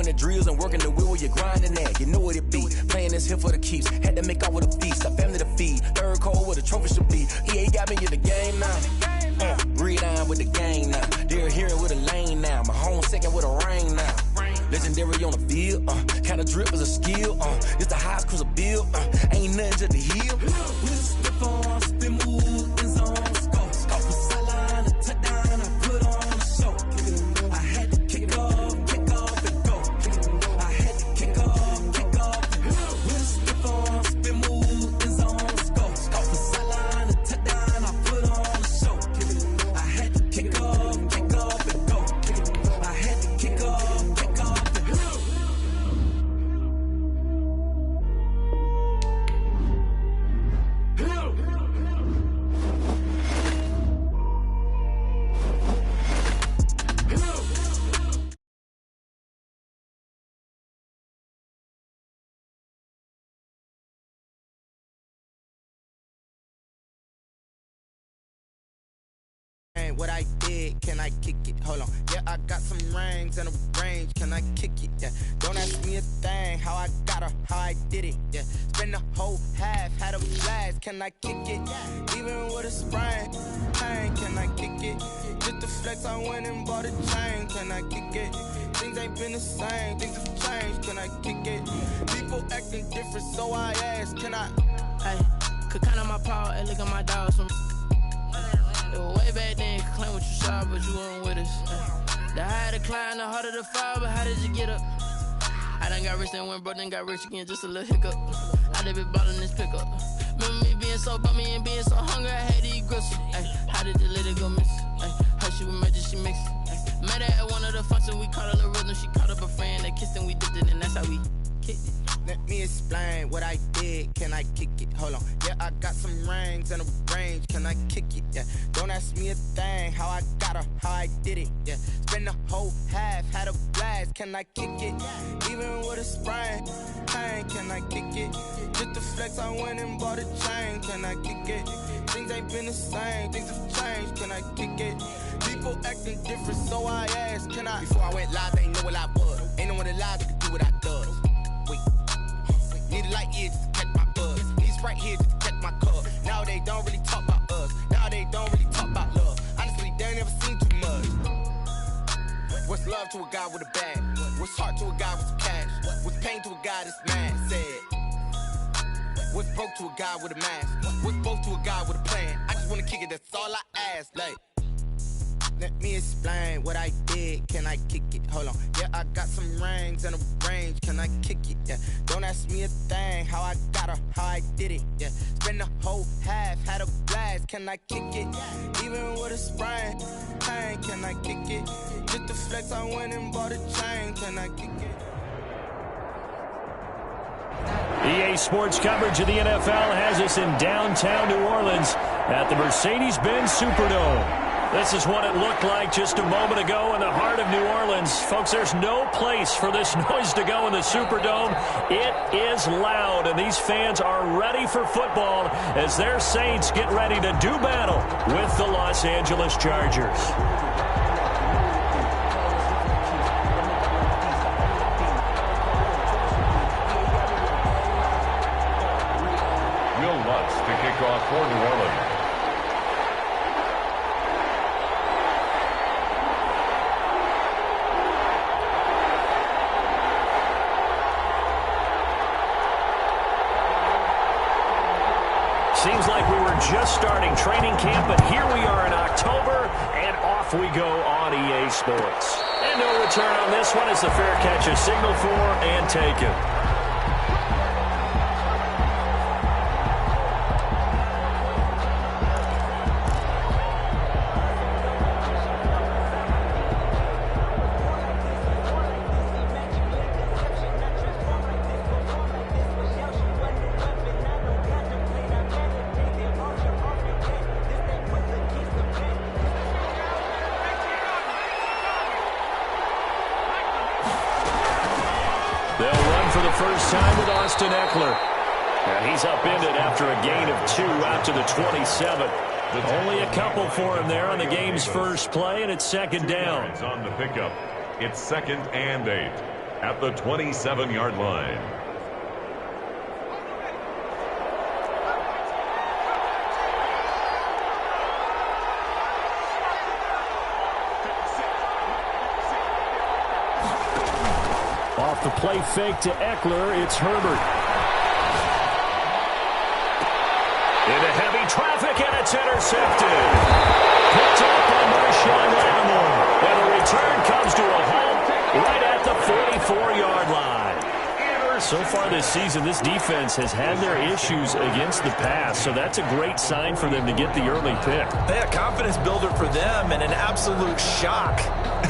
the drills and working the wheel where you're grinding at. You know what it be. Playing this here for the keeps. Had to make out with a feast. A family to feed. Third cold where the trophy should be. EA got me in the game now. Read on with the game now. They're hearing with a lane now. My home second with a rain now. Legendary on the field. Kinda drip is a skill. It's the highest cruiser bill. Ain't nothing to the heel. With a stiff on, spin move, in zone, scope. Scope a sideline, a touchdown, I put on a show. I had to kick off and go. I had to kick off and go. With a stiff on, spin move, in zone, scope. Scope a sideline, a touchdown, I put on a show. I had to kick off and go. I had to kick off and go. What I did, can I kick it? Hold on. Yeah, I got some rings and a range. Can I kick it? Yeah. Don't ask me a thing. How I got her, how I did it. Yeah. Spend the whole half, had a blast. Can I kick it? Even with a sprain, pain. Can I kick it? Just to flex, I went and bought a chain. Can I kick it? Things ain't been the same. Things have changed. Can I kick it? People acting different, so I ask. Can I? Hey, could count on my power and look at my dogs from. Way back then, could claim what you saw, but you weren't with us. The higher the climb, the harder the fall, but how did you get up? I done got rich and went broke, then got rich again, just a little hiccup. I done been ballin' this pickup. Remember me being so bummy and being so hungry, I had to eat gristle. How did you let it go miss? Her she was magic, she mixed. Met her at one of the functions, we caught a little rhythm. She caught up a friend, they kissed and we dipped it, and that's how we kicked it. Let me explain what I did. Can I kick it? Hold on. Yeah, I got some rings and a range. Can I kick it? Yeah. Don't ask me a thing. How I got her, how I did it. Yeah. Spend the whole half, had a blast. Can I kick it? Even with a sprain, pain. Can I kick it? Just to flex, I went and bought a chain. Can I kick it? Things ain't been the same. Things have changed. Can I kick it? People acting different, so I asked. Can I? Before I went live, they ain't know what I was. Ain't no one alive that could do what I does. Wait. Need a light here just to catch my buzz. Need Sprite here just to catch my cup. Now they don't really talk about us. Now they don't really talk about love. Honestly, they ain't never seen too much. What's love to a guy with a bag? What's heart to a guy with some cash? What's pain to a guy that's mad? Said. What's broke to a guy with a mask? What's broke to a guy with a plan? I just wanna kick it, that's all I ask. Like, let me explain what I did. Can I kick it? Hold on. Yeah, I got some rings and a range. Can I kick it? Yeah. Don't ask me a thing. How I got her, how I did it. Yeah. Spend the whole half, had a blast. Can I kick it? Even with a sprain, pain. Can I kick it? Just to flex, I went and bought a chain. Can I kick it? EA Sports coverage of the NFL has us in downtown New Orleans at the Mercedes-Benz Superdome. This is what it looked like just a moment ago in the heart of New Orleans. Folks, there's no place for this noise to go in the Superdome. It is loud, and these fans are ready for football as their Saints get ready to do battle with the Los Angeles Chargers. Will Lutz to kick off for New Orleans. Seems like we were just starting training camp, but here we are in October, and off we go on EA Sports. And no return on this one as the fair catch is signaled for and taken. First time with Austin Eckler. And he's upended after a gain of 2 out to the 27. Only a couple for him there on the game's first play, and it's second down. On the pickup, it's 2nd and 8. at the 27-yard line. Off the play fake to Eckler, it's Herbert. Into heavy traffic, and it's intercepted. Picked up by Marshawn Lattimore. And the return comes to a halt right at the 44-yard line. So far this season, this defense has had their issues against the pass, so that's a great sign for them to get the early pick. Yeah, confidence builder for them and an absolute shock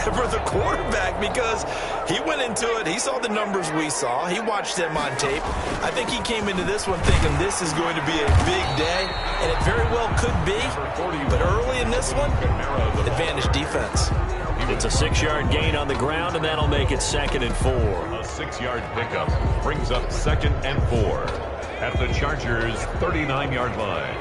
for the quarterback because he went into it. He saw the numbers we saw. He watched them on tape. I think he came into this one thinking this is going to be a big day, and it very well could be. But early in this one, advantage defense. It's a 6-yard gain on the ground, and that'll make it 2nd and 4. A 6-yard pickup brings up 2nd and 4 at the Chargers' 39-yard line.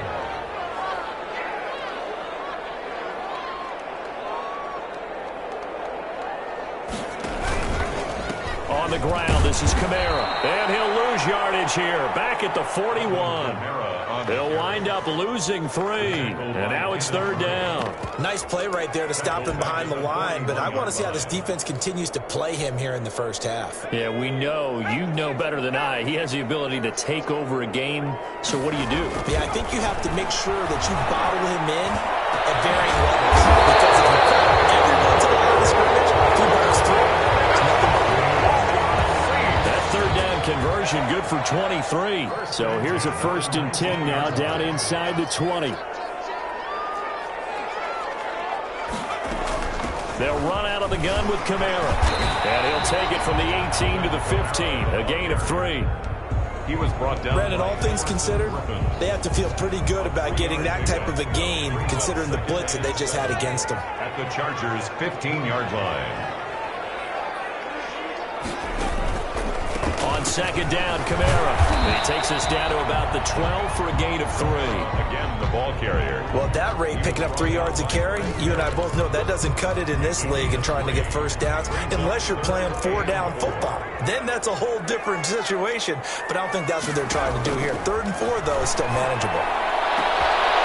On the ground, this is Kamara. And he'll lose yardage here, back at the 41. They'll wind up losing 3. And now it's 3rd down. Nice play right there to stop him behind the line, but I want to see how this defense continues to play him here in the first half. Yeah, we know. You know better than I. He has the ability to take over a game. So what do you do? Yeah, I think you have to make sure that you bottle him in at varying levels. Because if you put everyone to the line of scrimmage, 2 balls through. That 3rd down conversion good for 23. So here's a 1st and 10 now down inside the 20. They'll run out of the gun with Kamara. And he'll take it from the 18 to the 15. A gain of 3. He was brought down. Brandon, all things considered, they have to feel pretty good about getting that type of a gain considering the blitz that they just had against them. At the Chargers' 15-yard line. On 2nd down, Kamara. He takes us down to about the 12 for a gain of 3. Again, the ball carrier. Well, at that rate, picking up 3 yards a carry, you and I both know that doesn't cut it in this league and trying to get first downs unless you're playing 4-down football. Then that's a whole different situation, but I don't think that's what they're trying to do here. 3rd and 4, though, is still manageable.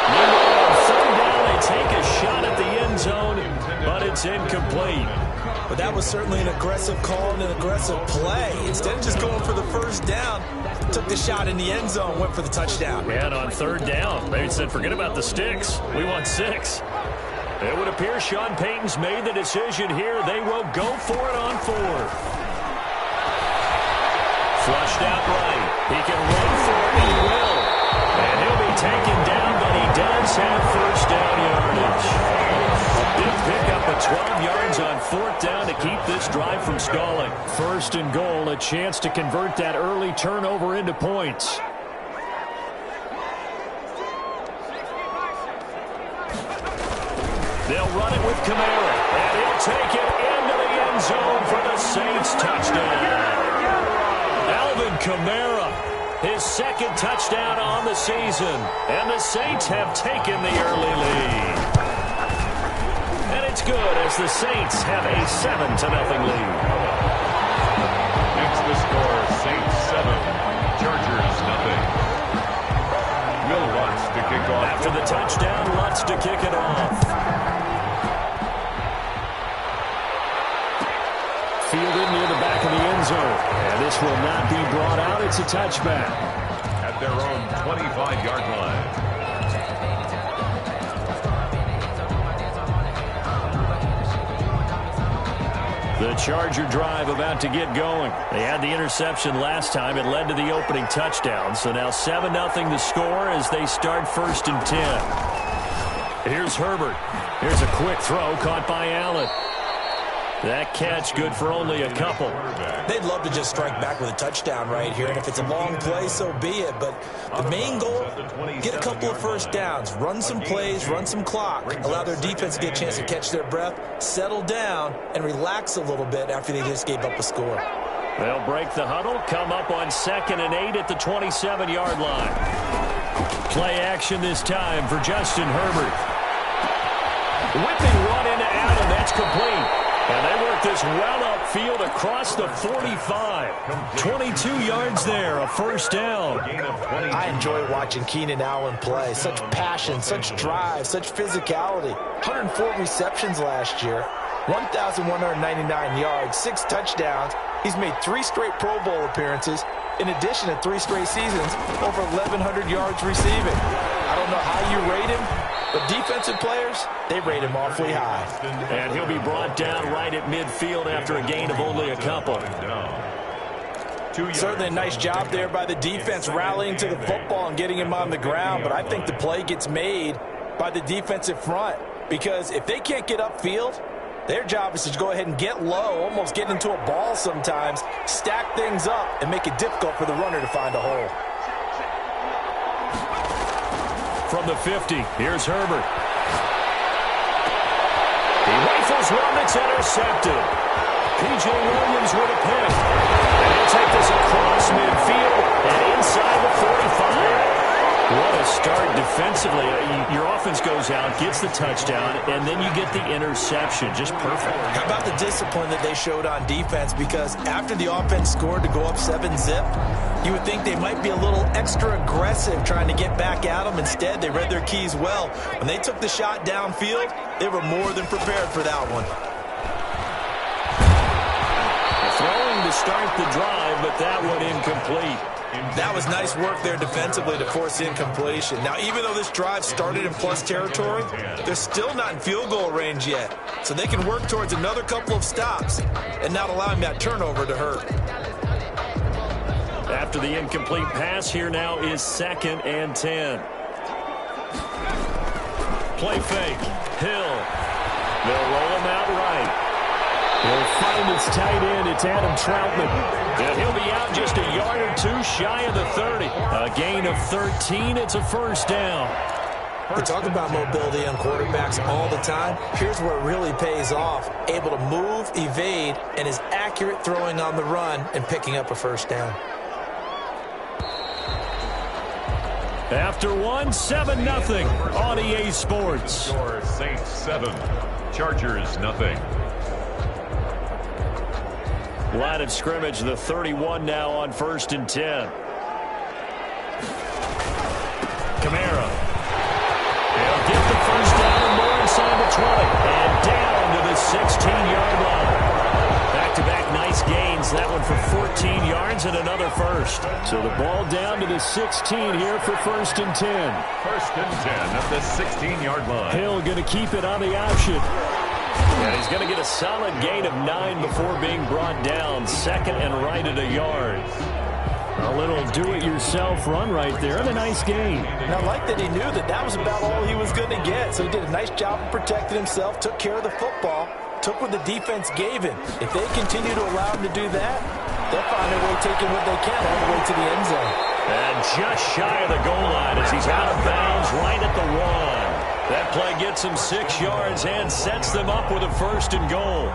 Meanwhile, on 3rd down, they take a shot at the end zone, but it's incomplete. But that was certainly an aggressive call and an aggressive play. Instead of just going for the first down, took the shot in the end zone, went for the touchdown. And on 3rd down, they said, forget about the sticks. We want 6. It would appear Sean Payton's made the decision here. They will go for it on 4th. Flushed out right. He can run for it. He will. And he'll be taken down, but he does have first down yardage. Big pickup of 12 yards on 4th down to keep this drive from stalling. 1st and goal, a chance to convert that early turnover into points. They'll run it with Kamara, and he'll take it into the end zone for the Saints touchdown. Alvin Kamara, his 2nd touchdown on the season, and the Saints have taken the early lead. And it's good as the Saints have a 7-0 lead. It's the score, Saints 7, Chargers 0. Will Lutz to kick off. After the touchdown, Lutz to kick it off. Fielded near the back of the end zone. And this will not be brought out. It's a touchback. At their own 25-yard line. The Charger drive about to get going. They had the interception last time. It led to the opening touchdown. So now 7-0 the score as they start 1st and 10. Here's Herbert. Here's a quick throw caught by Allen. That catch good for only a couple. They'd love to just strike back with a touchdown right here, and if it's a long play, so be it. But the main goal, get a couple of first downs, run some plays, run some clock, allow their defense to get a chance to catch their breath, settle down, and relax a little bit after they just gave up a score. They'll break the huddle, come up on 2nd and 8 at the 27-yard line. Play action this time for Justin Herbert. Whipping one into Adam, that's complete. And they work get this well upfield across the 45. 22 yards there, a first down. I enjoy watching Keenan Allen play. Such passion, such drive, such physicality. 104 receptions last year, 1,199 yards, 6 touchdowns. He's made 3 straight Pro Bowl appearances, in addition to 3 straight seasons, over 1,100 yards receiving. I don't know how you rate him, but defensive players, they rate him awfully high. And he'll be brought down right at midfield after a gain of only a couple. Certainly a nice job there by the defense rallying to the football and getting him on the ground, but I think the play gets made by the defensive front, because if they can't get upfield, their job is to go ahead and get low, almost get into a ball sometimes, stack things up, and make it difficult for the runner to find a hole. From the 50, here's Herbert. He rifles one that's intercepted. P.J. Williams with a pick. And he'll take this across midfield and inside the 45. What a start defensively. Your offense goes out, gets the touchdown, and then you get the interception. Just perfect. How about the discipline that they showed on defense? Because after the offense scored to go up 7-zip, you would think they might be a little extra aggressive trying to get back at them. Instead, they read their keys well. When they took the shot downfield, they were more than prepared for that one. Throwing to start the drive, but that one incomplete. That was nice work there defensively to force incompletion. Now, even though this drive started in plus territory, they're still not in field goal range yet. So they can work towards another couple of stops and not allowing that turnover to hurt. After the incomplete pass, here now is 2nd and 10. Play fake. Hill. They'll roll him out right. He'll find his tight end. It's Adam Troutman. And he'll be out just a yard or 2 shy of the 30. A gain of 13. It's a first down. We talk about mobility on quarterbacks all the time. Here's where it really pays off. Able to move, evade, and is accurate throwing on the run and picking up a first down. After 1, 7-0 on EA Sports. Score Saints 7, Chargers 0. Line of scrimmage, the 31 now on 1st and 10. Kamara. He'll get the first down and more inside the 20. And down to the 16-yard line. Back-to-back nice gains. That one for 14 yards and another first. So the ball down to the 16 here for 1st and 10. 1st and 10 at the 16-yard line. Hill going to keep it on the option. And he's going to get a solid gain of 9 before being brought down. 2nd and right at a yard. A little do-it-yourself run right there and a nice gain. And I like that he knew that that was about all he was going to get. So he did a nice job of protecting himself, took care of the football, took what the defense gave him. If they continue to allow him to do that, they'll find a way taking what they can all the way to the end zone. And just shy of the goal line as he's out of bounds right at the 1. That play gets him 6 yards and sets them up with a 1st and goal.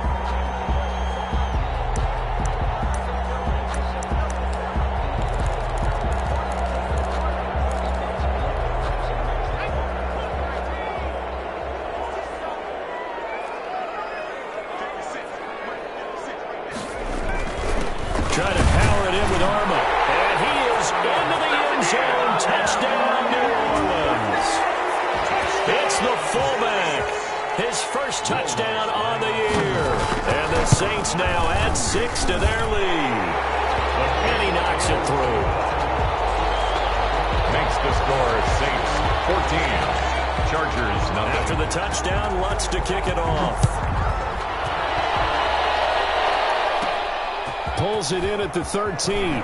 Try to power it in with Arma. And he is into the end zone. Touchdown, New Orleans. It's the fullback. His first touchdown on the year. And the Saints now add 6 to their lead. And he knocks it through. Makes the score Saints 14, Chargers 0. After the touchdown, Lutz to kick it off. Pulls it in at the 13.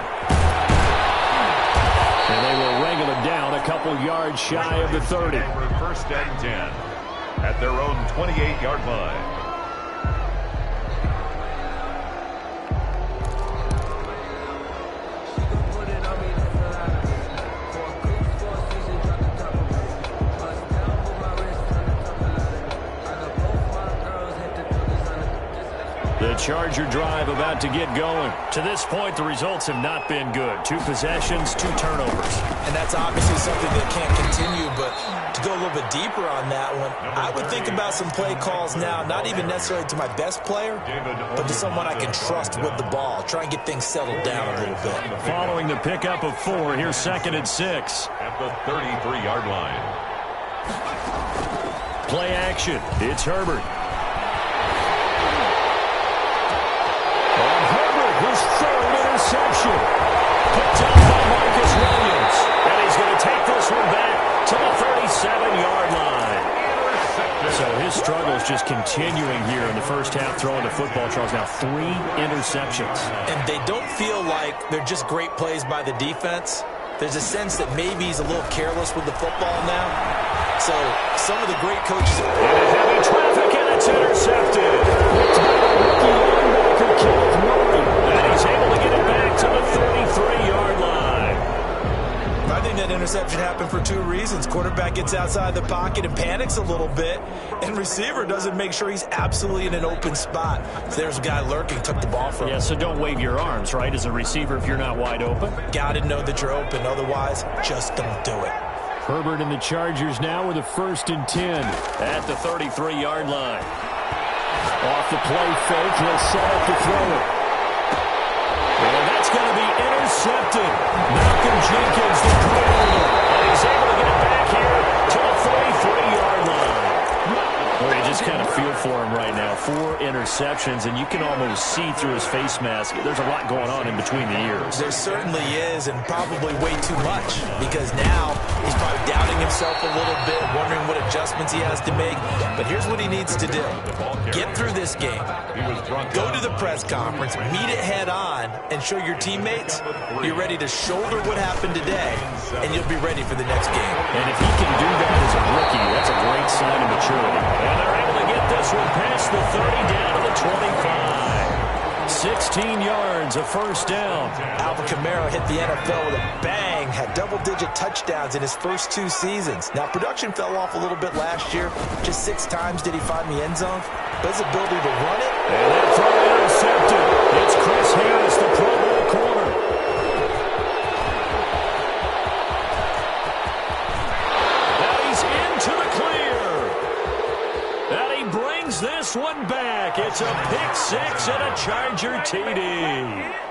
And they will wrangle him down a couple yards shy of the 30. 1st and 10 at their own 28-yard line. The Charger drive about to get going. To this point, the results have not been good. 2 possessions, 2 turnovers. And that's obviously something that can't continue, but to go a little bit deeper on that one, I would think about some play calls now, not even necessarily to my best player, but to someone I can trust with the ball. Try and get things settled down a little bit. Following the pickup of 4, here's 2nd and 6. At the 33-yard line. Play action. It's Herbert. And Herbert, his 3rd interception. Picked up by Marcus Williams. And he's going to take this one back to the 37-yard line. So his struggles just continuing here in the first half, throwing the football. Charles, now 3 interceptions. And they don't feel like they're just great plays by the defense. There's a sense that maybe he's a little careless with the football now. So some of the great coaches... Into heavy traffic, and it's intercepted. It's by the rookie linebacker, Kenneth Murray. And he's able to get it back to the 33-yard line. I think that interception happened for 2 reasons. Quarterback gets outside the pocket and panics a little bit, and receiver doesn't make sure he's absolutely in an open spot. So there's a guy lurking, took the ball from him. Yeah, so don't wave your arms, right, as a receiver if you're not wide open. Got to know that you're open. Otherwise, just don't do it. Herbert and the Chargers now with a 1st and 10 at the 33-yard line. Off the play fake, he'll set up to throw it. And that's going to be intercepted. Malcolm Jenkins, the playmaker, and he's able to get it back here to the 33-yard line. Well, you just kind of feel for him right now. 4 interceptions, and you can almost see through his face mask. There's a lot going on in between the ears. There certainly is, and probably way too much, because now he's probably doubting himself a little bit, wondering what adjustments he has to make. But here's what he needs to do. Get through this game. Go to the press conference, meet it head on, and show your teammates you're ready to shoulder what happened today, and you'll be ready for the next game. And if he can do that as a rookie, that's a great sign of maturity. And they're able to get this one past the 30 down to the 25. 16 yards, a 1st down. Alvin Kamara hit the NFL with a bang, had double-digit touchdowns in his first 2 seasons. Now, production fell off a little bit last year. Just 6 times did he find the end zone. But his ability to run it. And that throw intercepted. It's Chris Harris, the Pro Bowl corner. And he's into the clear. And he brings this one back. It's a pick 6 and a Charger TD.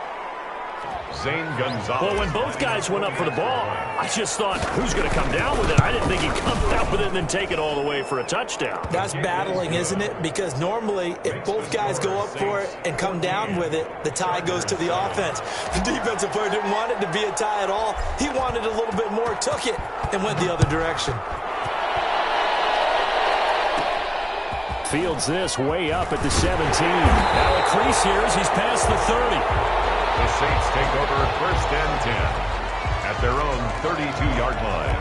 Zane Gonzalez. Well, when both guys went up for the ball, I just thought, who's going to come down with it? I didn't think he'd come down with it and then take it all the way for a touchdown. That's battling, isn't it? Because normally, if both guys go up for it and come down with it, the tie goes to the offense. The defensive player didn't want it to be a tie at all. He wanted a little bit more, took it, and went the other direction. Fields this way up at the 17. Now a crease here as he's past the 30. The Saints take over 1st and 10 at their own 32-yard line.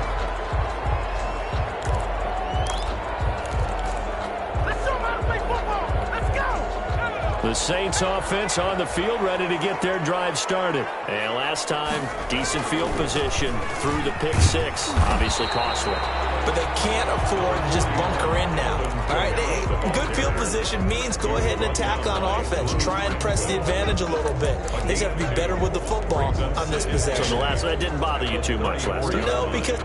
Let's show them how to play football. Let's go. The Saints offense on the field ready to get their drive started. And last time, decent field position through the pick 6. Obviously costly. But they can't afford to just bunker in now. All right, good field position means go ahead and attack on offense. Try and press the advantage a little bit. They just have to be better with the football on this possession. So that didn't bother you too much last time? No, because...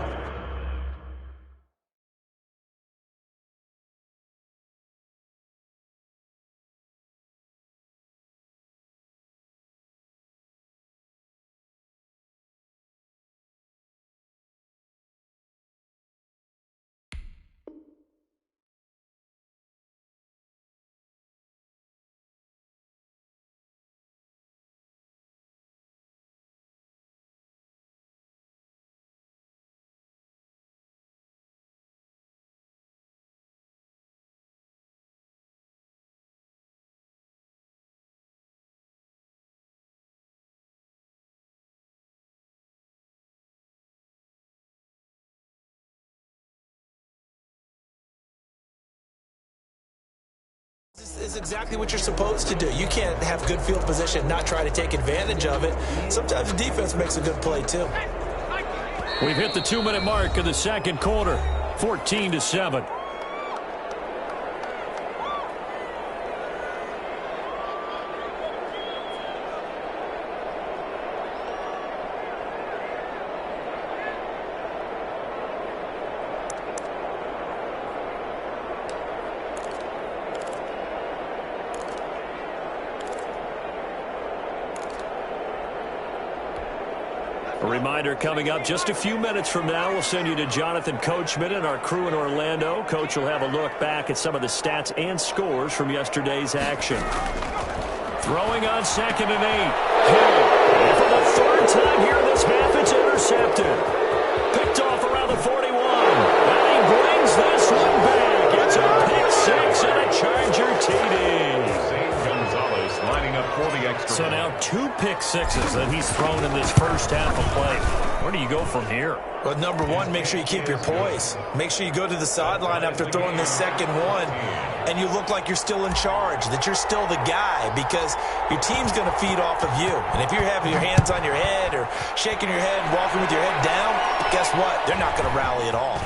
This is exactly what you're supposed to do. You can't have good field position and not try to take advantage of it. Sometimes the defense makes a good play, too. We've hit the 2-minute mark of the 2nd quarter, 14-7. A reminder coming up just a few minutes from now, we'll send you to Jonathan Coachman and our crew in Orlando. Coach will have a look back at some of the stats and scores from yesterday's action. Throwing on 2nd and 8. Hill. And for the 3rd time here in this half, it's intercepted. Picked off around the 41. And he brings this one back. It's a pick 6 and a Charger TD. Lining up for the extra. So now 2 pick sixes that he's thrown in this first half of play. Where do you go from here? Well, number one, make sure you keep your poise. Make sure you go to the sideline after throwing this second one, and you look like you're still in charge, that you're still the guy, because your team's going to feed off of you. And if you're having your hands on your head or shaking your head, walking with your head down, guess what? They're not going to rally at all.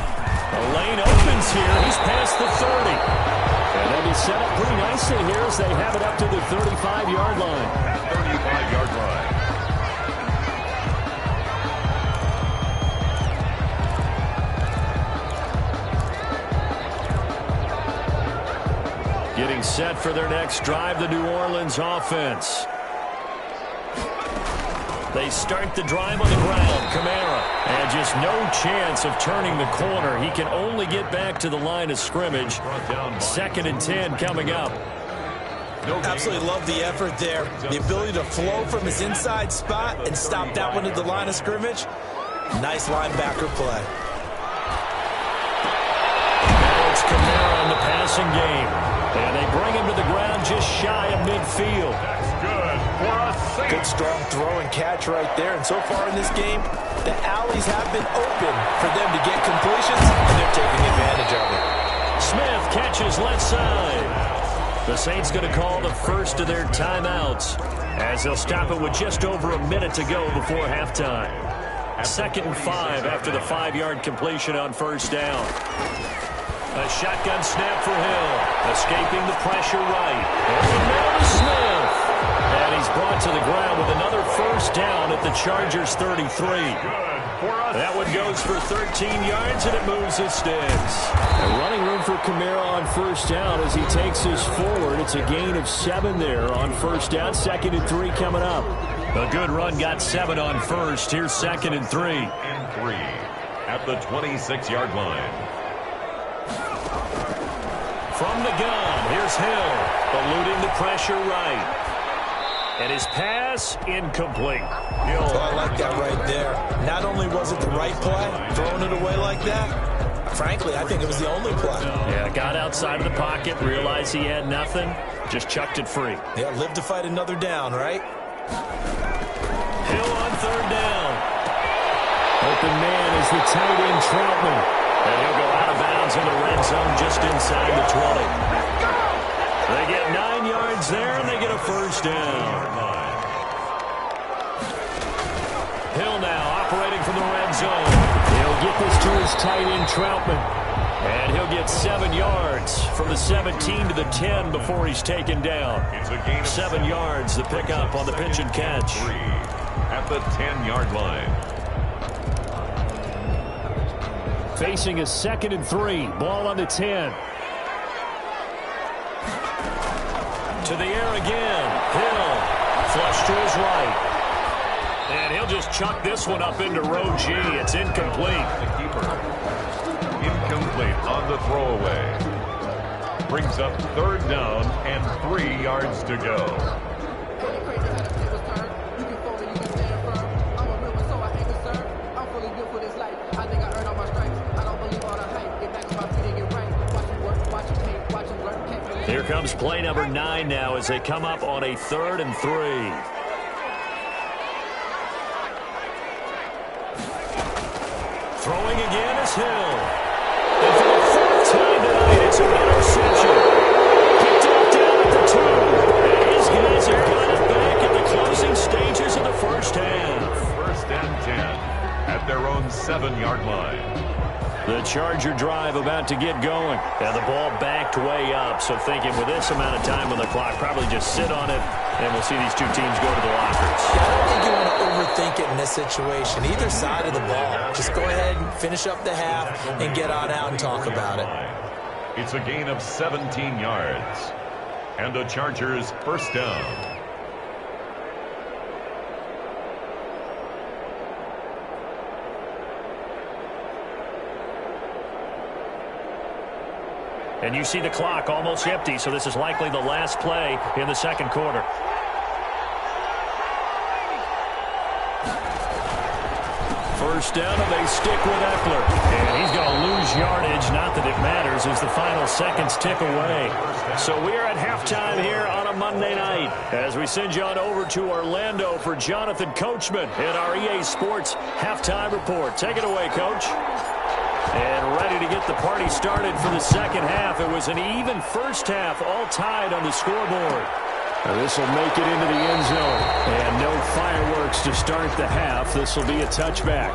The lane opens here. He's past the 30. And then he's set up pretty nicely here as they have it up to the 35-yard line. 35-yard line. Getting set for their next drive, the New Orleans offense. They start the drive on the ground. Kamara. And just no chance of turning the corner. He can only get back to the line of scrimmage. 2nd and 10 coming up. Absolutely love the effort there. The ability to flow from his inside spot and stop that one at the line of scrimmage. Nice linebacker play. Now it's Kamara in the passing game. And they bring him to the ground just shy of midfield. That's good for a save. Good strong throw and catch right there. And so far in this game, the alleys have been open for them to get completions, and they're taking advantage of it. Smith catches left side. The Saints going to call the first of their timeouts as they'll stop it with just over a minute to go before halftime. 2nd and 5 after the 5-yard completion on first down. A shotgun snap for Hill. Escaping the pressure right. And now to Smith. And he's brought to the ground with another first down at the Chargers 33. That one goes for 13 yards, and it moves his sticks. A running room for Kamara on first down as he takes us forward. It's a gain of 7 there on first down. 2nd and 3 coming up. A good run got 7 on first. Here's 2nd and 3. And 3 at the 26-yard line. From the gun, here's Hill, eluding the pressure right. And his pass, incomplete. Oh, I like that right there. Not only was it the right play, throwing it away like that, frankly, I think it was the only play. Yeah, got outside of the pocket, realized he had nothing, just chucked it free. Yeah, live to fight another down, right? Hill on 3rd down. Open man is the tight end, Troutman. And he'll go out of bounds in the red zone just inside the 20. They get 9 yards there, and they get a first down. Hill now operating from the red zone. He'll get this to his tight end, Troutman. And he'll get 7 yards from the 17 to the 10 before he's taken down. It's a gain of 7 yards, the pickup on the pitch and catch. 3 at the 10-yard line. Facing a 2nd and 3. Ball on the 10. To the air again. Hill. Flush to his right. And he'll just chuck this one up into row G. It's incomplete. The keeper. Incomplete on the throwaway. Brings up 3rd down and 3 yards to go. Here comes play number 9 now as they come up on a 3rd and 3. Throwing again is Hill. And for the 4th time tonight, it's an interception. Picked up down at the 2. And these guys have got it back at the closing stages of the first half. 1st and 10 at their own 7-yard line. The Charger drive about to get going. And the ball backed way up. So thinking with this amount of time on the clock, probably just sit on it, and we'll see these two teams go to the lockers. Yeah, I don't think you want to overthink it in this situation. Either side of the ball. Just go ahead and finish up the half and get on out and talk about it. It's a gain of 17 yards. And the Chargers' first down. And you see the clock almost empty, so this is likely the last play in the second quarter. First down, and they stick with Eckler. And he's going to lose yardage. Not that it matters as the final seconds tick away. So we are at halftime here on a Monday night as we send you on over to Orlando for Jonathan Coachman in our EA Sports Halftime Report. Take it away, Coach. And ready to get the party started for the second half. It was an even first half, all tied on the scoreboard. This will make it into the end zone. And no fireworks to start the half. This will be a touchback.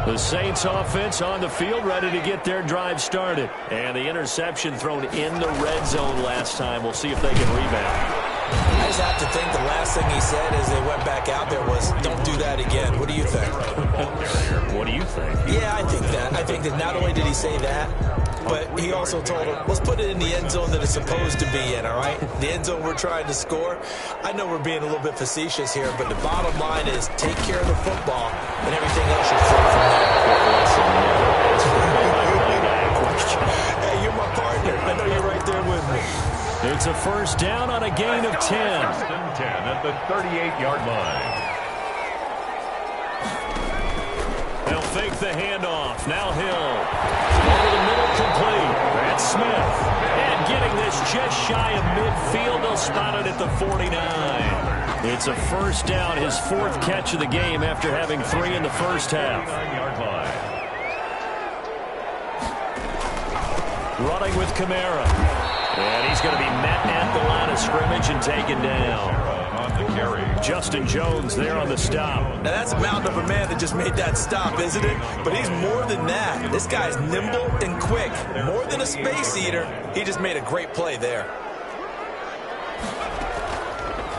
The Saints offense on the field, ready to get their drive started. And the interception thrown in the red zone last time. We'll see if they can rebound. I just have to think the last thing he said as they went back out there was, don't do that again. What do you think? What do you think? Yeah, I think that. I think that not only did he say that, but he also told him, let's put it in the end zone that it's supposed to be in, all right? The end zone we're trying to score. I know we're being a little bit facetious here, but the bottom line is take care of the football, and everything else should flow from there. Hey, you're my partner. I know you're right there with me. It's a first down on a gain of 10. First and 10 at the 38-yard line. They'll fake the handoff. Now Hill. Over the middle, complete. That's Smith. And getting this just shy of midfield. They'll spot it at the 49. It's a first down, his fourth catch of the game after having 3 in the first half. Running with Kamara. And he's going to be met at the line of scrimmage and taken down. Justin Jones there on the stop. Now that's a mountain of a man that just made that stop, isn't it? But he's more than that. This guy's nimble and quick. More than a space eater. He just made a great play there.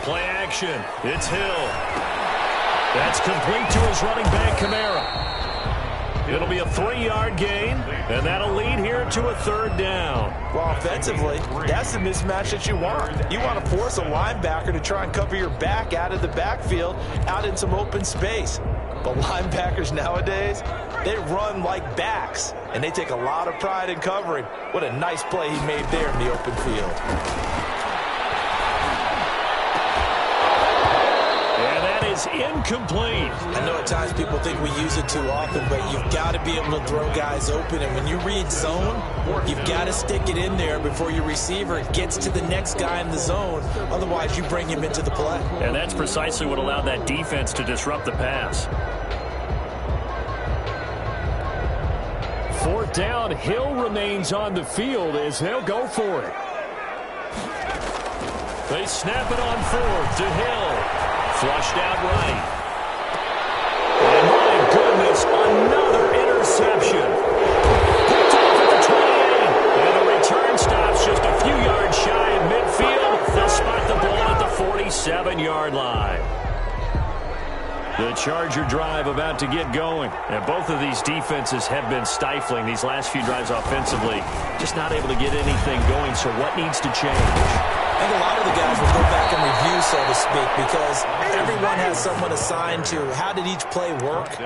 Play action. It's Hill. That's complete to his running back, Kamara. It'll be a 3-yard gain, and that'll lead here to a third down. Well, offensively, that's the mismatch that you want. You want to force a linebacker to try and cover your back out of the backfield, out in some open space. But linebackers nowadays, they run like backs, and they take a lot of pride in covering. What a nice play he made there in the open field. Is incomplete. I know at times people think we use it too often, but you've got to be able to throw guys open. And when you read zone, you've got to stick it in there before your receiver gets to the next guy in the zone. Otherwise, you bring him into the play. And that's precisely what allowed that defense to disrupt the pass. Fourth down, Hill remains on the field as they'll go for it. They snap it on fourth to Hill. Flushed out right. And my goodness, another interception. Picked off at the 28. And the return stops just a few yards shy of midfield. They'll spot the ball at the 47-yard line. The Charger drive about to get going. And both of these defenses have been stifling these last few drives offensively. Just not able to get anything going, so what needs to change? I think a lot of the guys will go back and review, so to speak, because everyone has someone assigned to how did each play work.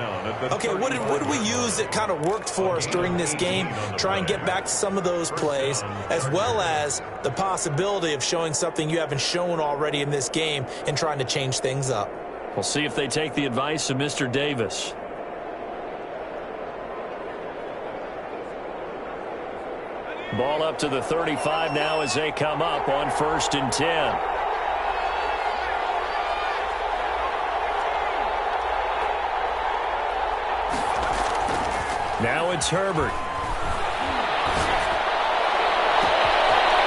Okay, what did we use that kind of worked for us during this game? Try and get back to some of those plays, as well as the possibility of showing something you haven't shown already in this game and trying to change things up. We'll see if they take the advice of Mr. Davis. Ball up to the 35 now as they come up on 1st and 10. Now it's Herbert.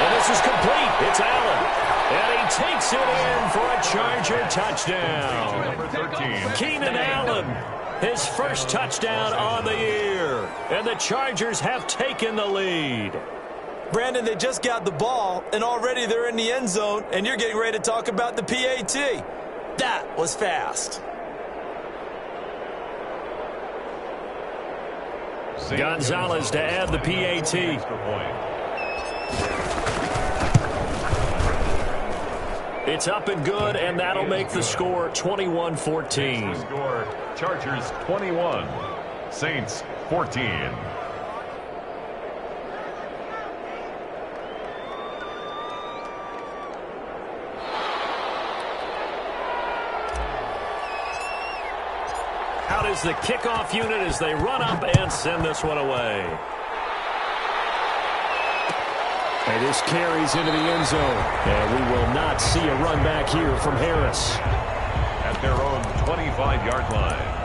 And this is complete. It's Allen. And he takes it in for a Charger touchdown. Keenan Allen, his first touchdown on the year. And the Chargers have taken the lead. Brandon, they just got the ball, and already they're in the end zone, and you're getting ready to talk about the PAT. That was fast. Gonzalez to add the PAT. It's up and good, and that'll make the score 21-14. Score, Chargers 21, Saints 14. Out is the kickoff unit as they run up and send this one away. And this carries into the end zone. And we will not see a run back here from Harris. At their own 25-yard line.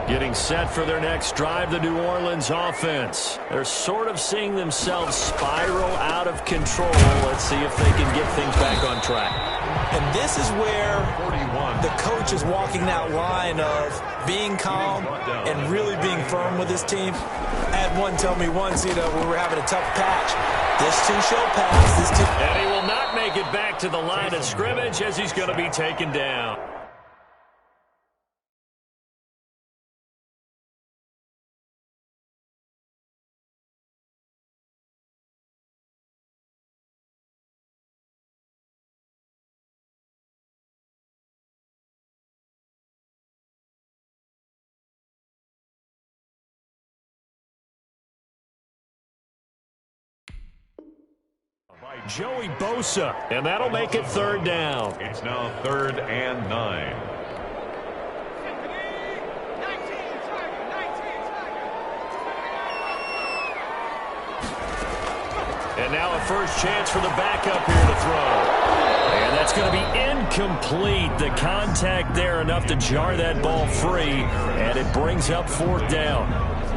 Getting set for their next drive, the New Orleans offense. They're sort of seeing themselves spiral out of control. Let's see if they can get things back on track. And this is where the coach is walking that line of being calm and really being firm with his team. I had one tell me once, when we were having a tough patch, this too shall pass. And he will not make it back to the line of scrimmage as he's going to be taken down. Joey Bosa, and that'll make it third down. It's now 3rd and 9. And now a first chance for the backup here to throw. And that's going to be incomplete. The contact there enough to jar that ball free, and it brings up 4th down.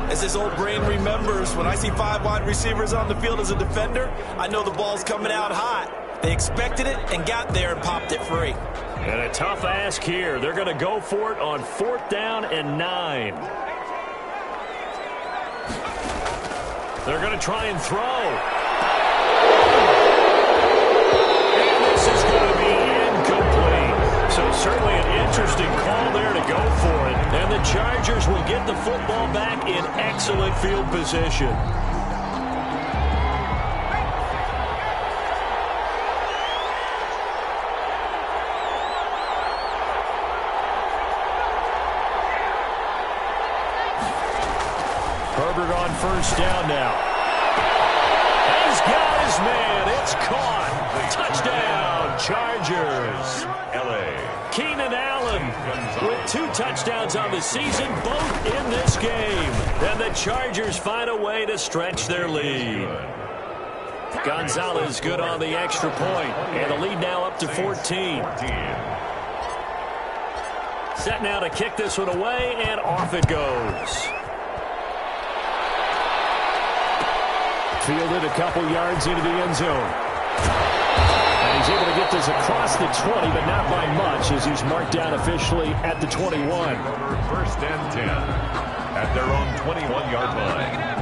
As his old brain remembers, when I see 5 wide receivers on the field as a defender, I know the ball's coming out hot. They expected it and got there and popped it free. And a tough ask here. They're going to go for it on 4th down and 9. They're going to try and throw. And this is going to be incomplete. So certainly an interesting call there to go for it. And the Chargers will get the football back in excellent field position. Herbert on first down now. He's got his man. It's caught. Touchdown, Chargers. L.A. Keenan Allen with 2 touchdowns on the season, both in this game. And the Chargers find a way to stretch their lead. Gonzalez good on the extra point, and the lead now up to 14. Set now to kick this one away, and off it goes. Fielded a couple yards into the end zone. And he's able to get this across the 20, but not by much, as he's marked down officially at the 21. 1st and 10 at their own 21-yard line.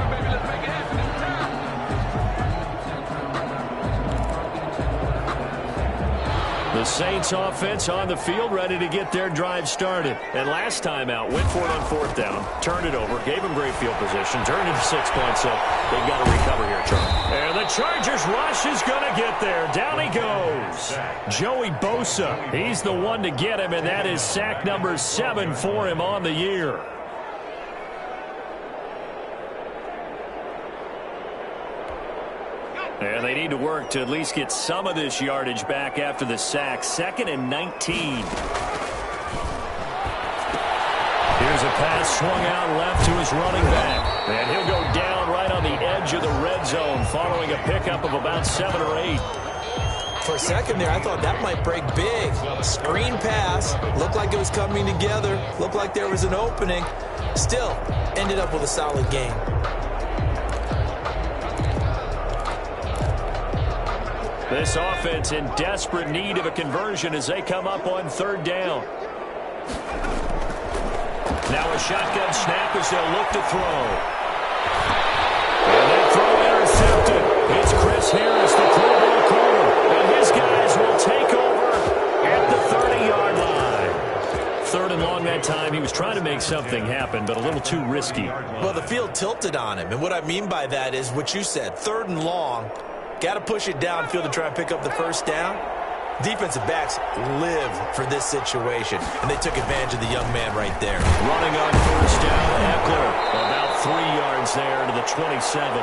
The Saints offense on the field, ready to get their drive started. And last time out, went for it on 4th down, turned it over, gave them great field position, turned into 6 points, so they've got to recover here, Charlie. And the Chargers rush is going to get there. Down he goes. Joey Bosa, he's the one to get him, and that is sack number 7 for him on the year. And they need to work to at least get some of this yardage back after the sack. 2nd and 19. Here's a pass swung out left to his running back. And he'll go down right on the edge of the red zone following a pickup of about 7 or 8. For a second there, I thought that might break big. Screen pass. Looked like it was coming together. Looked like there was an opening. Still, ended up with a solid game. This offense in desperate need of a conversion as they come up on 3rd down. Now a shotgun snap as they'll look to throw. And that throw intercepted. It's Chris Harris, the Pro Bowl corner. And his guys will take over at the 30-yard line. 3rd and long that time. He was trying to make something happen, but a little too risky. Well, the field tilted on him. And what I mean by that is what you said. 3rd and long. Got to push it downfield to try and pick up the 1st down. Defensive backs live for this situation, and they took advantage of the young man right there. Running on 1st down, Eckler. About 3 yards there to the 27.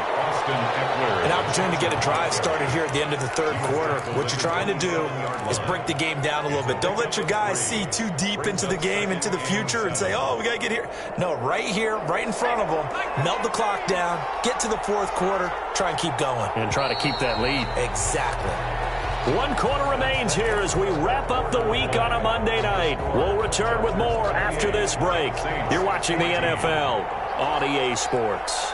An opportunity to get a drive started here at the end of the 3rd quarter. What you're trying to do is break the game down a little bit. Don't let your guys see too deep into the game, into the future, and say, oh, we got to get here. No, right here, right in front of them, melt the clock down, get to the 4th quarter, try and keep going. And try to keep that lead. Exactly. 1 quarter remains here as we wrap up the week on a Monday night. We'll return with more after this break. You're watching the NFL on EA Sports.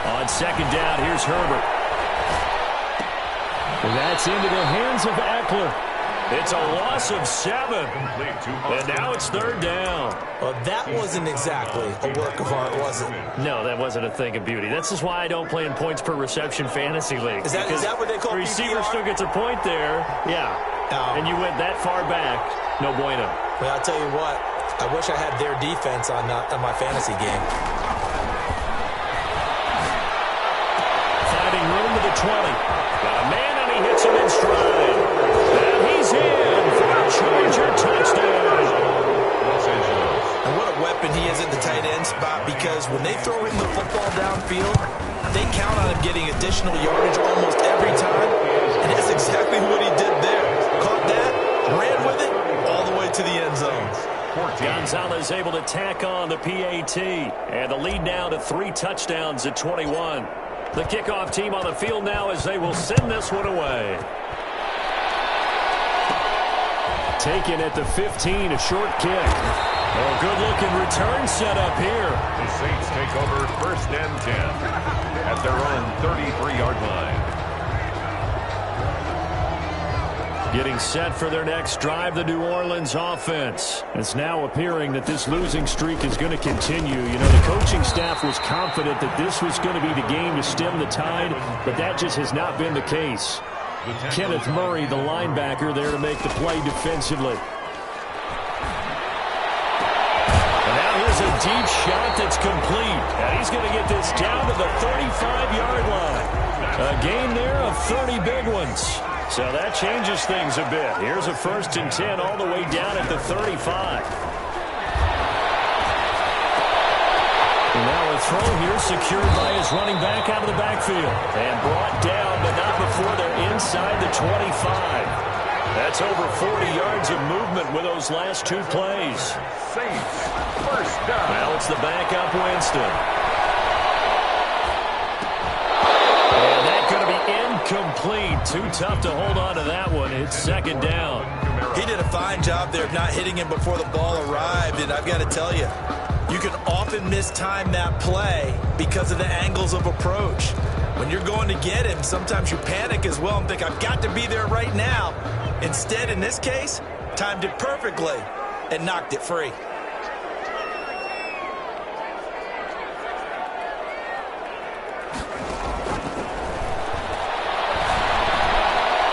On 2nd down, here's Herbert. And that's into the hands of Eckler. It's a loss of 7. And now it's 3rd down. Well, that wasn't exactly a work of art, was it? No, that wasn't a thing of beauty. This is why I don't play in points per reception fantasy league. Is that what they call the receiver PPR? still gets a point there. Yeah. And you went that far back. No bueno. Well, I'll tell you what. I wish I had their defense on my fantasy game. Finding room to the 20. Got a man, and he hits him in stride. And he's in for a Charger touchdown. And what a weapon he is at the tight end spot, because when they throw him the football downfield, they count on him getting additional yardage almost every time. And that's exactly what he did there. Caught that, ran with it, all the way to the end zone. Gonzalez able to tack on the PAT. And the lead now to 3 touchdowns at 21. The kickoff team on the field now as they will send this one away. Taken at the 15, a short kick. Oh, good-looking return set up here. The Saints take over 1st and 10 at their own 33-yard line. Getting set for their next drive, the New Orleans offense. It's now appearing that this losing streak is going to continue. You know, the coaching staff was confident that this was going to be the game to stem the tide, but that just has not been the case. Kenneth Murray, the linebacker, there to make the play defensively. And now here's a deep shot that's complete. And he's going to get this down to the 35-yard line. A gain there of 30 big ones. So that changes things a bit. Here's a 1st and 10 all the way down at the 35. And now a throw here secured by his running back out of the backfield. And brought down, but not before they're inside the 25. That's over 40 yards of movement with those last 2 plays. Saints, 1st down. Now it's the backup Winston. And that's going to be incomplete. Too tough to hold on to that one. It's 2nd down. He did a fine job there of not hitting him before the ball arrived, and I've got to tell you, you can often mistime that play because of the angles of approach. When you're going to get him, sometimes you panic as well and think, I've got to be there right now. Instead, in this case, timed it perfectly and knocked it free.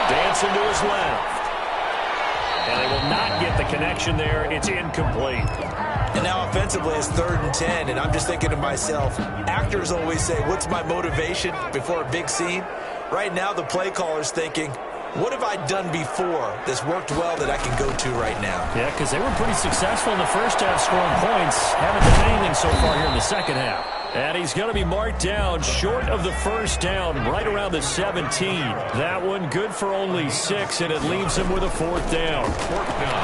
Dancing to his left. And they will not get the connection there. It's incomplete. And now offensively it's 3rd and 10, and I'm just thinking to myself, actors always say, what's my motivation before a big scene? Right now the play caller's thinking, what have I done before that's worked well that I can go to right now? Yeah, because they were pretty successful in the first half scoring points. Haven't done anything so far here in the second half. And he's going to be marked down short of the 1st down, right around the 17. That one good for only 6, and it leaves him with a 4th down. 4th down.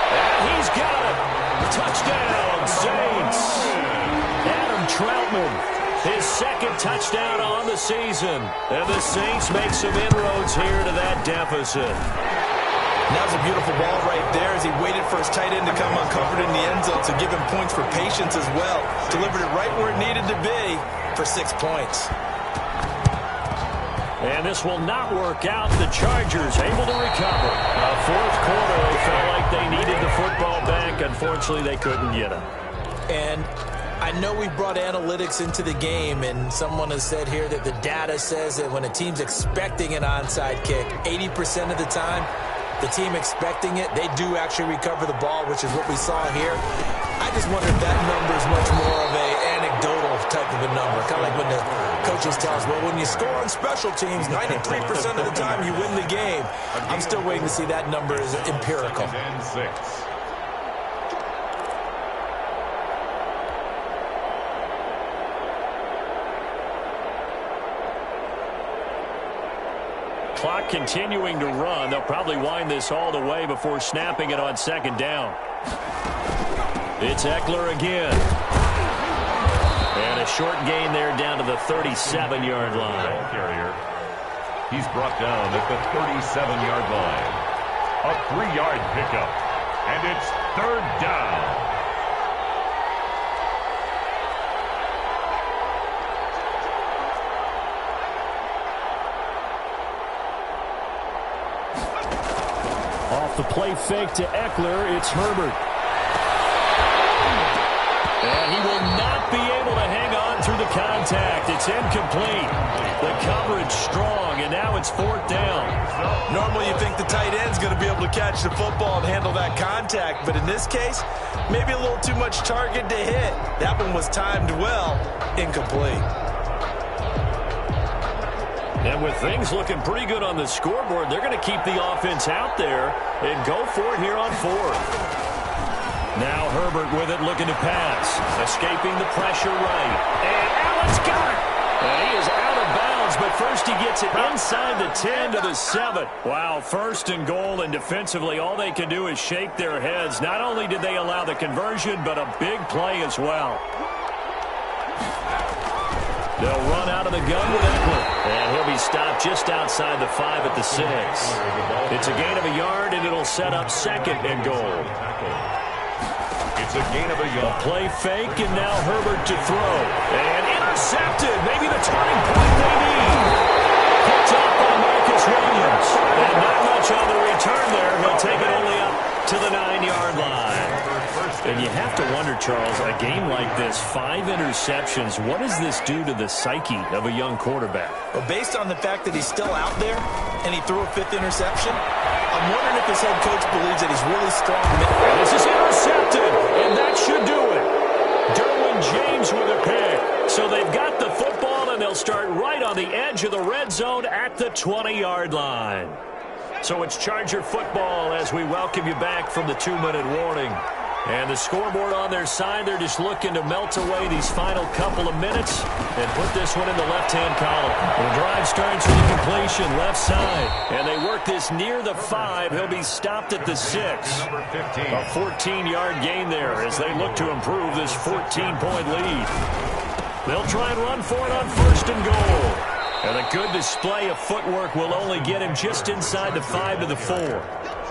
And he's got it. Touchdown, Saints. Adam Troutman, his 2nd touchdown on the season. And the Saints make some inroads here to that deficit. And that was a beautiful ball right there as he waited for his tight end to come uncovered in the end zone to give him points for patience as well. Delivered it right where it needed to be for 6 points. And this will not work out. The Chargers able to recover. Fourth quarter, they felt like they needed the football back. Unfortunately, they couldn't get it. And I know we brought analytics into the game, and someone has said here that the data says that when a team's expecting an onside kick, 80% of the time, the team expecting it, they do actually recover the ball, which is what we saw here. I just wonder if that number is much more of an anecdotal type of a number. Kind of like when the coaches tell us, well, when you score on special teams, 93% of the time you win the game. I'm still waiting to see that number is empirical. 6. Clock continuing to run. They'll probably wind this all the way before snapping it on second down. It's Eckler again. And a short gain there down to the 37-yard line. Ball carrier. He's brought down at the 37-yard line. A 3-yard pickup. And it's third down. Off the play fake to Eckler, it's Herbert. And he will not be able to hang on through the contact. It's incomplete. The coverage strong, and now it's fourth down. Normally you think the tight end's going to be able to catch the football and handle that contact, but in this case, maybe a little too much target to hit. That one was timed well, incomplete. And with things looking pretty good on the scoreboard, they're going to keep the offense out there and go for it here on fourth. Now Herbert with it, looking to pass. Escaping the pressure right. And Allen's got it. And he is out of bounds, but first he gets it inside the 10 to the 7. Wow, first and goal, and defensively all they can do is shake their heads. Not only did they allow the conversion, but a big play as well. They'll run out of the gun with Eckler. And he'll be stopped just outside the 5 at the 6. It's a gain of a yard, and it'll set up second and goal. It's a gain of a yard. Play fake, and now Herbert to throw. And intercepted. Maybe the turning point they need. Picked up by Marcus Williams. And not much on the return there. He'll take it only up to the 9-yard line. And you have to wonder, Charles, a game like this, 5 interceptions, what does this do to the psyche of a young quarterback? Well, based on the fact that he's still out there and he threw a 5th interception, I'm wondering if his head coach believes that he's really strong. And this is intercepted, and that should do it. Derwin James with a pick. So they've got the football, and they'll start right on the edge of the red zone at the 20-yard line. So it's Charger football as we welcome you back from the 2-minute warning. And the scoreboard on their side, they're just looking to melt away these final couple of minutes and put this one in the left-hand column. The drive starts with a completion left side. And they work this near the 5. He'll be stopped at the 6. Number 15. A 14-yard gain there as they look to improve this 14-point lead. They'll try and run for it on first and goal. And a good display of footwork will only get him just inside the 5 to the 4.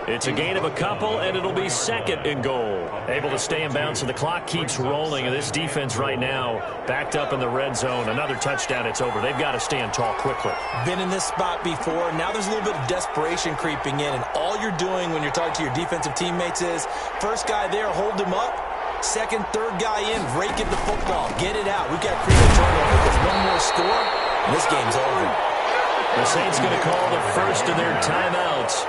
It's a gain of a couple, and it'll be second and goal. Able to stay in bounds, so the clock keeps rolling. And this defense right now backed up in the red zone. Another touchdown, it's over. They've got to stand tall quickly. Been in this spot before. Now there's a little bit of desperation creeping in, and all you're doing when you're talking to your defensive teammates is first guy there, hold him up. Second, third guy in, rake at the football. Get it out. We've got to create a turnover. Because one more score, and this game's over. The Saints going to call the first of their timeouts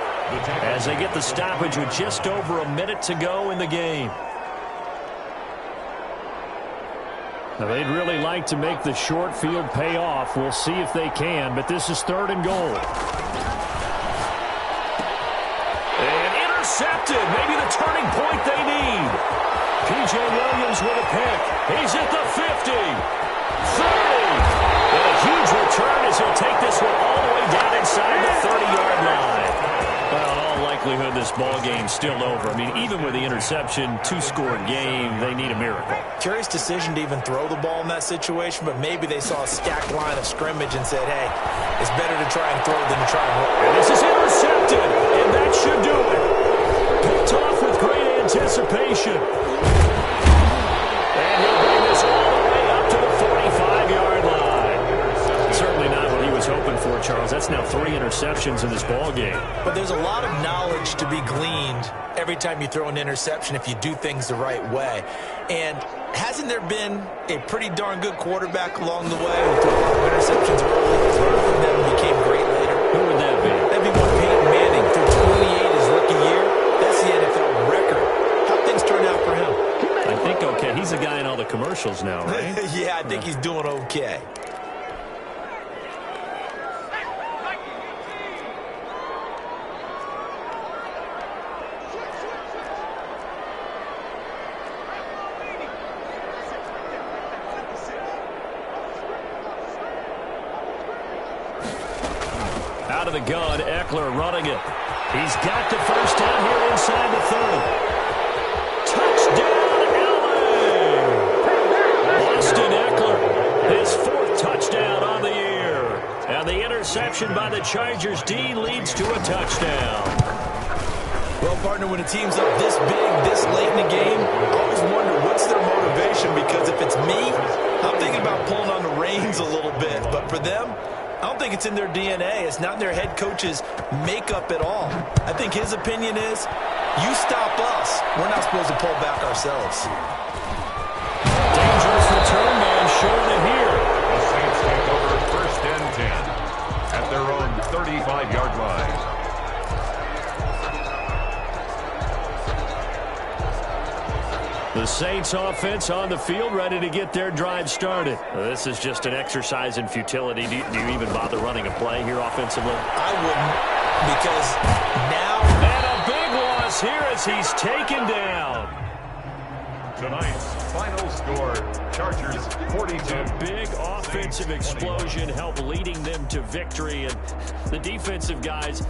as they get the stoppage with just over a minute to go in the game. Now, they'd really like to make the short field pay off. We'll see if they can, but this is third and goal. And intercepted. Maybe the turning point they need. P.J. Williams with a pick. He's at the 50. 30. And a huge return as he'll take this one all the way down inside the 30-yard line. Well, in all likelihood, this ball game's still over. I mean, even with the interception, 2-score game, they need a miracle. Curious decision to even throw the ball in that situation, but maybe they saw a stacked line of scrimmage and said, hey, it's better to try and throw than to try and roll. And this is intercepted. And And that should do it. Picked off with great anticipation. And he'll bring this all the way up to the 45-yard line. Certainly not what he was hoping for, Charles. That's now 3 interceptions in this ball game. But there's a lot of knowledge to be gleaned every time you throw an interception if you do things the right way. And hasn't there been a pretty darn good quarterback along the way who threw a lot of interceptions early and then became great later? Who would that be? That'd be one Peyton Manning. Threw 28 his rookie year. That's the NFL record. How things turn out for him? I think okay. He's a guy in all the commercials now, right? Yeah, I think he's doing okay. Out of the gun, Eckler running it. He's got the first down here inside the 30. Touchdown, LA! Austin Eckler, his 4th touchdown on the year. And the interception by the Chargers D leads to a touchdown. Well, partner, when a team's up this big, this late in the game, I always wonder what's their motivation, because if it's me, I'm thinking about pulling on the reins a little bit. But for them, I don't think it's in their DNA. It's not in their head coach's makeup at all. I think his opinion is, you stop us, we're not supposed to pull back ourselves. Dangerous return man showing it here. The Saints take over 1st and 10 at their own 35-yard line. The Saints offense on the field, ready to get their drive started. This is just an exercise in futility. Do you even bother running a play here offensively? I wouldn't, because now... And a big loss here as he's taken down. Tonight's final score, Chargers 42. A big offensive explosion helped leading them to victory, and the defensive guys...